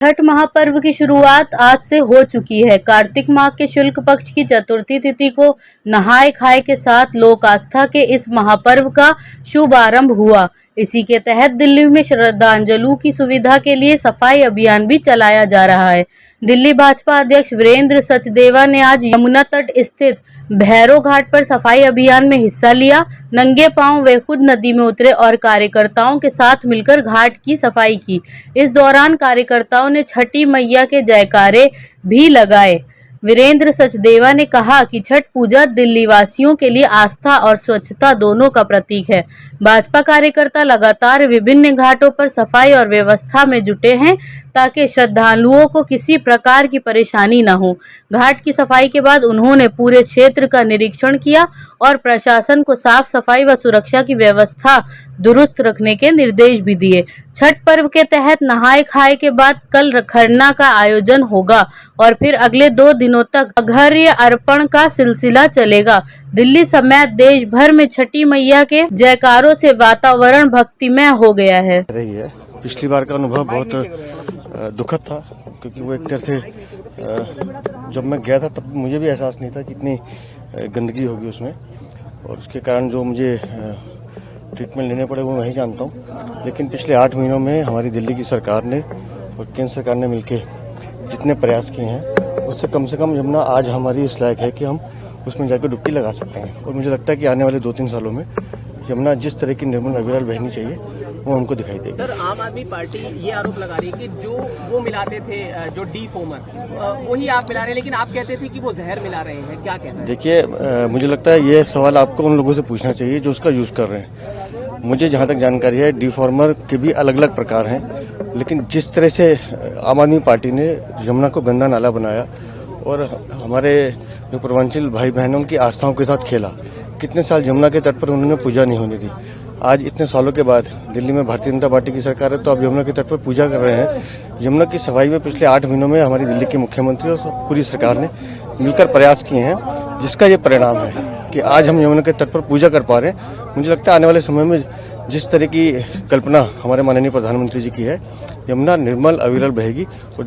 छठ महापर्व की शुरुआत आज से हो चुकी है। कार्तिक माह के शुक्ल पक्ष की चतुर्थी तिथि को नहाय खाए के साथ लोक आस्था के इस महापर्व का शुभ आरंभ हुआ। इसी के तहत दिल्ली में श्रद्धांजलि की सुविधा के लिए सफाई अभियान भी चलाया जा रहा है। दिल्ली भाजपा अध्यक्ष वीरेंद्र सचदेवा ने आज यमुना तट स्थित भैरव घाट पर सफाई अभियान में हिस्सा लिया। नंगे पांव वे खुद नदी में उतरे और कार्यकर्ताओं के साथ मिलकर घाट की सफाई की। इस दौरान कार्यकर्ताओं ने छठी मैया के जयकारे भी लगाए। वीरेंद्र सचदेवा ने कहा कि छठ पूजा दिल्ली वासियों के लिए आस्था और स्वच्छता दोनों का प्रतीक है। भाजपा कार्यकर्ता लगातार विभिन्न घाटों पर सफाई और व्यवस्था में जुटे हैं ताकि श्रद्धालुओं को किसी प्रकार की परेशानी न हो। घाट की सफाई के बाद उन्होंने पूरे क्षेत्र का निरीक्षण किया और प्रशासन को साफ सफाई व सुरक्षा की व्यवस्था दुरुस्त रखने के निर्देश भी दिए। छठ पर्व के तहत नहाय खाए के बाद कल खरना का आयोजन होगा और फिर अगले 2 दिनों तक अर्घ्य अर्पण का सिलसिला चलेगा। दिल्ली समेत देश भर में छठी मैया के जयकारों से वातावरण भक्तिमय हो गया है। पिछली बार का अनुभव बहुत दुखद था, क्योंकि वो एक तरह से जब मैं गया था तब मुझे भी एहसास नहीं था कि इतनी गंदगी होगी उसमें, और उसके कारण जो मुझे ट्रीटमेंट लेने पड़े वो मैं ही जानता हूँ। लेकिन पिछले 8 महीनों में हमारी दिल्ली की सरकार ने और केंद्र सरकार ने मिलकर जितने प्रयास किए हैं उससे कम यमुना आज हमारी इस लायक है कि हम उसमें जाकर डुबकी लगा सकते हैं। और मुझे लगता है कि आने वाले 2-3 सालों में यमुना जिस तरह की निर्मल अविरल बहनी चाहिए वो हमको दिखाई देगी। सर, आम आदमी पार्टी ये आरोप लगा रही है कि जो वो मिलाते थे, जो डी फोमर, वही आप मिला रहे हैं, लेकिन आप कहते थे कि वो जहर मिला रहे हैं, क्या कहना है? देखिए, मुझे लगता है ये सवाल आपको उन लोगों से पूछना चाहिए जो उसका यूज कर रहे हैं। मुझे जहाँ तक जानकारी है डिफॉर्मर के भी अलग अलग प्रकार हैं, लेकिन जिस तरह से आम आदमी पार्टी ने यमुना को गंदा नाला बनाया और हमारे जो पूर्वांचल भाई बहनों की आस्थाओं के साथ खेला, कितने साल यमुना के तट पर उन्होंने पूजा नहीं होने दी। आज इतने सालों के बाद दिल्ली में भारतीय जनता पार्टी की सरकार है तो अब यमुना के तट पर पूजा कर रहे हैं। यमुना की सफाई में पिछले 8 महीनों में हमारी दिल्ली के मुख्यमंत्री और पूरी सरकार ने मिलकर प्रयास किए हैं, जिसका ये परिणाम है कि आज हम यमुना के तट पर पूजा कर पा रहे हैं। मुझे लगता है आने वाले समय में जिस तरह की कल्पना हमारे माननीय प्रधानमंत्री जी की है, यमुना निर्मल अविरल बहेगी और